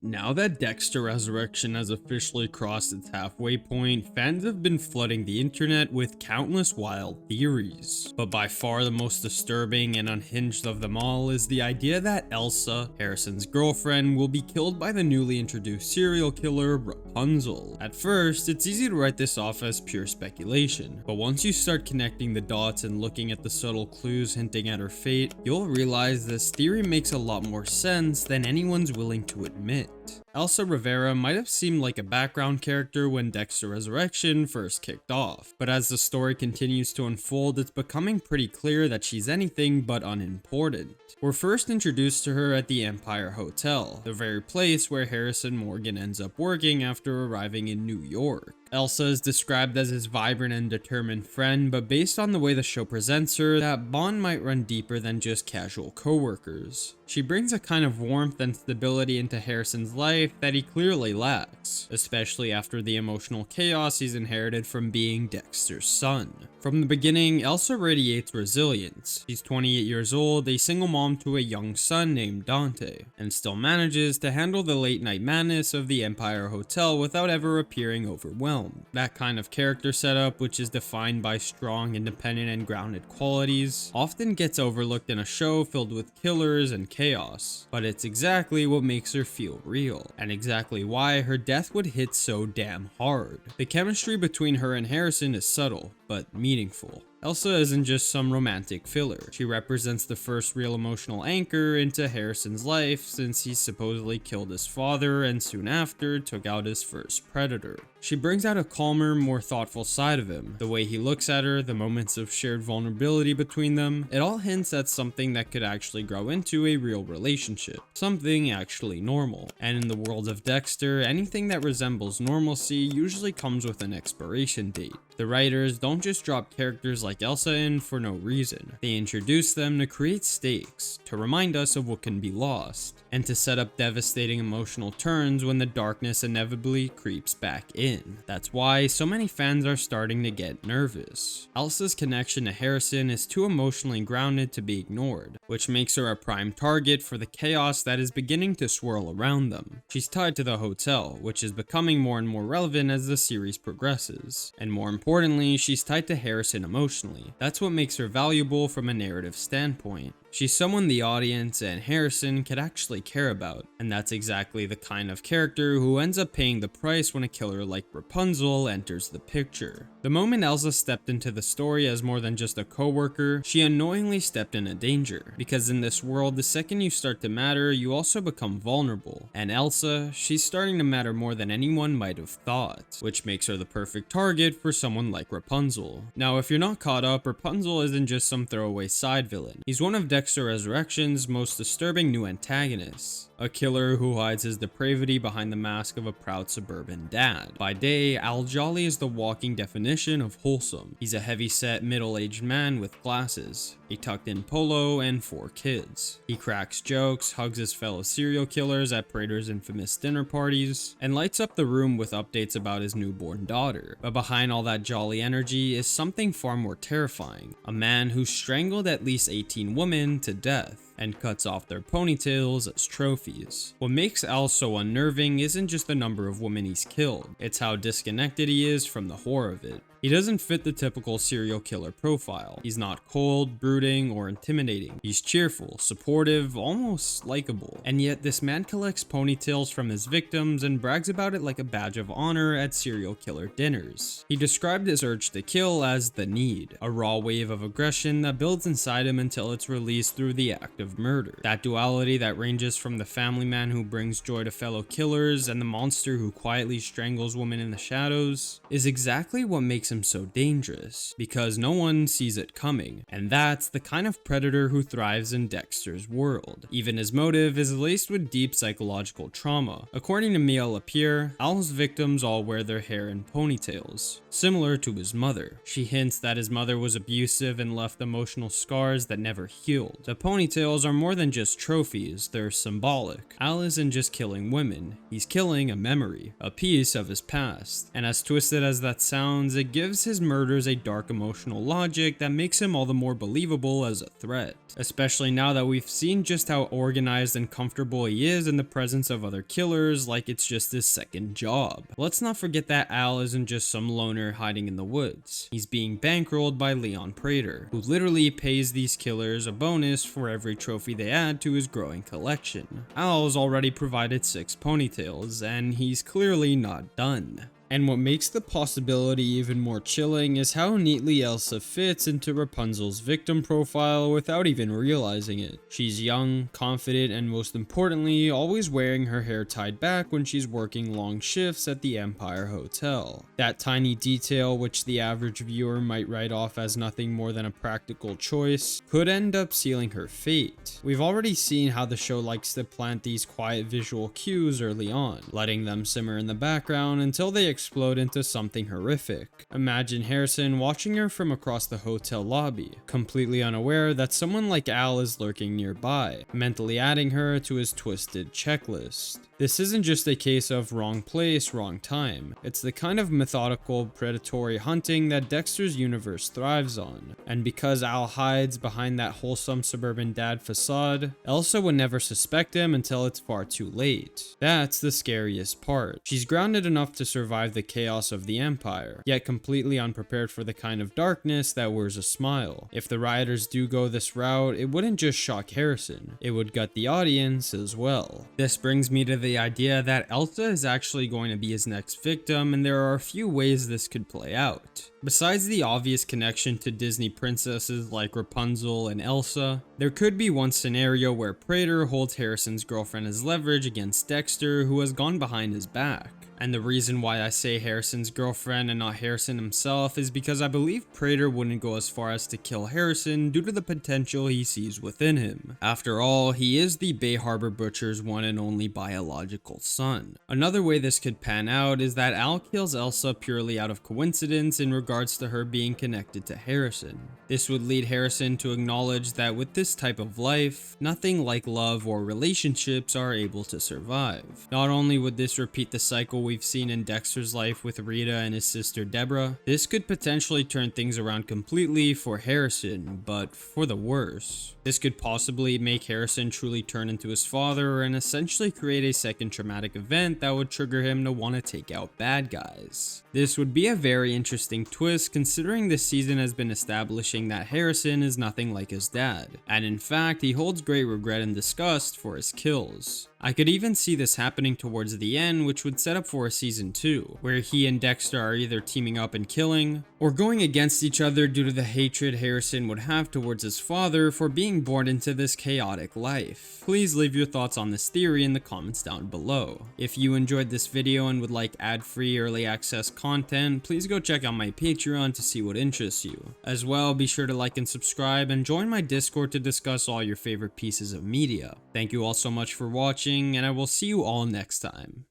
Now that Dexter Resurrection has officially crossed its halfway point, fans have been flooding the internet with countless wild theories. But by far the most disturbing and unhinged of them all is the idea that Elsa, Harrison's girlfriend, will be killed by the newly introduced serial killer Rapunzel. At first, it's easy to write this off as pure speculation, but once you start connecting the dots and looking at the subtle clues hinting at her fate, you'll realize this theory makes a lot more sense than anyone's willing to admit. Elsa Rivera might have seemed like a background character when Dexter Resurrection first kicked off, but as the story continues to unfold, it's becoming pretty clear that she's anything but unimportant. We're first introduced to her at the Empire Hotel, the very place where Harrison Morgan ends up working after arriving in New York. Elsa is described as his vibrant and determined friend, but based on the way the show presents her, that bond might run deeper than just casual co-workers. She brings a kind of warmth and stability into Harrison's life that he clearly lacks, especially after the emotional chaos he's inherited from being Dexter's son. From the beginning, Elsa radiates resilience. She's 28 years old, a single mom to a young son named Dante, and still manages to handle the late night madness of the Empire Hotel without ever appearing overwhelmed. That kind of character setup, which is defined by strong, independent, and grounded qualities, often gets overlooked in a show filled with killers and chaos, but it's exactly what makes her feel real, and exactly why her death would hit so damn hard. The chemistry between her and Harrison is subtle, but meaningful. Elsa isn't just some romantic filler. She represents the first real emotional anchor into Harrison's life since he supposedly killed his father and soon after took out his first predator. She brings out a calmer, more thoughtful side of him. The way he looks at her, the moments of shared vulnerability between them, it all hints at something that could actually grow into a real relationship. Something actually normal. And in the world of Dexter, anything that resembles normalcy usually comes with an expiration date. The writers don't just drop characters like Elsa in for no reason. They introduce them to create stakes, to remind us of what can be lost, and to set up devastating emotional turns when the darkness inevitably creeps back in. That's why so many fans are starting to get nervous. Elsa's connection to Harrison is too emotionally grounded to be ignored, which makes her a prime target for the chaos that is beginning to swirl around them. She's tied to the hotel, which is becoming more and more relevant as the series progresses, and more importantly, she's tied to Harrison emotionally. That's what makes her valuable from a narrative standpoint. She's someone the audience and Harrison could actually care about, and that's exactly the kind of character who ends up paying the price when a killer like Rapunzel enters the picture. The moment Elsa stepped into the story as more than just a co-worker, she unknowingly stepped into danger, because in this world, the second you start to matter, you also become vulnerable. And Elsa, she's starting to matter more than anyone might have thought, which makes her the perfect target for someone like Rapunzel. Now, if you're not caught up, Rapunzel isn't just some throwaway side villain. He's one of Dexter Resurrection's most disturbing new antagonists, a killer who hides his depravity behind the mask of a proud suburban dad. By day, Al Jolly is the walking definition of wholesome. He's a heavy-set, middle-aged man with glasses, a tucked-in polo, and 4 kids. He cracks jokes, hugs his fellow serial killers at Prater's infamous dinner parties, and lights up the room with updates about his newborn daughter. But behind all that jolly energy is something far more terrifying, a man who strangled at least 18 women to death and cuts off their ponytails as trophies. What makes Al so unnerving isn't just the number of women he's killed, it's how disconnected he is from the horror of it. He doesn't fit the typical serial killer profile. He's not cold, brooding, or intimidating. He's cheerful, supportive, almost likable. And yet this man collects ponytails from his victims and brags about it like a badge of honor at serial killer dinners. He described his urge to kill as the need, a raw wave of aggression that builds inside him until it's released through the act of murder. That duality that ranges from the family man who brings joy to fellow killers and the monster who quietly strangles women in the shadows is exactly what makes him so dangerous, because no one sees it coming, and that's the kind of predator who thrives in Dexter's world. Even his motive is laced with deep psychological trauma. According to Mia Lapierre, Al's victims all wear their hair in ponytails, similar to his mother. She hints that his mother was abusive and left emotional scars that never healed. The ponytails are more than just trophies, they're symbolic. Al isn't just killing women, he's killing a memory, a piece of his past. And as twisted as that sounds, it gives his murders a dark emotional logic that makes him all the more believable as a threat, especially now that we've seen just how organized and comfortable he is in the presence of other killers, like it's just his second job. Let's not forget that Al isn't just some loner hiding in the woods. He's being bankrolled by Leon Prater, who literally pays these killers a bonus for every trophy they add to his growing collection. Al's already provided 6 ponytails, and he's clearly not done. And what makes the possibility even more chilling is how neatly Elsa fits into Rapunzel's victim profile without even realizing it. She's young, confident, and most importantly, always wearing her hair tied back when she's working long shifts at the Empire Hotel. That tiny detail, which the average viewer might write off as nothing more than a practical choice, could end up sealing her fate. We've already seen how the show likes to plant these quiet visual cues early on, letting them simmer in the background until they explode into something horrific. Imagine Harrison watching her from across the hotel lobby, completely unaware that someone like Al is lurking nearby, mentally adding her to his twisted checklist. This isn't just a case of wrong place, wrong time. It's the kind of methodical, predatory hunting that Dexter's universe thrives on. And because Al hides behind that wholesome suburban dad facade, Elsa would never suspect him until it's far too late. That's the scariest part. She's grounded enough to survive the chaos of the Empire, yet completely unprepared for the kind of darkness that wears a smile. If the rioters do go this route, it wouldn't just shock Harrison, it would gut the audience as well. This brings me to the idea that Elsa is actually going to be his next victim, and there are a few ways this could play out. Besides the obvious connection to Disney princesses like Rapunzel and Elsa, there could be one scenario where Prater holds Harrison's girlfriend as leverage against Dexter, who has gone behind his back. And the reason why I say Harrison's girlfriend and not Harrison himself is because I believe Prater wouldn't go as far as to kill Harrison due to the potential he sees within him. After all, he is the Bay Harbor Butcher's one and only biological son. Another way this could pan out is that Al kills Elsa purely out of coincidence in regards to her being connected to Harrison. This would lead Harrison to acknowledge that with this type of life, nothing like love or relationships are able to survive. Not only would this repeat the cycle we've seen in Dexter's life with Rita and his sister Deborah, this could potentially turn things around completely for Harrison, but for the worse. This could possibly make Harrison truly turn into his father and essentially create a second traumatic event that would trigger him to want to take out bad guys. This would be a very interesting twist considering this season has been establishing that Harrison is nothing like his dad, and in fact he holds great regret and disgust for his kills. I could even see this happening towards the end, which would set up for a season 2, where he and Dexter are either teaming up and killing, or going against each other due to the hatred Harrison would have towards his father for being born into this chaotic life. Please leave your thoughts on this theory in the comments down below. If you enjoyed this video and would like ad-free early access content, please go check out my Patreon to see what interests you. As well, be sure to like and subscribe and join my Discord to discuss all your favorite pieces of media. Thank you all so much for watching, and I will see you all next time.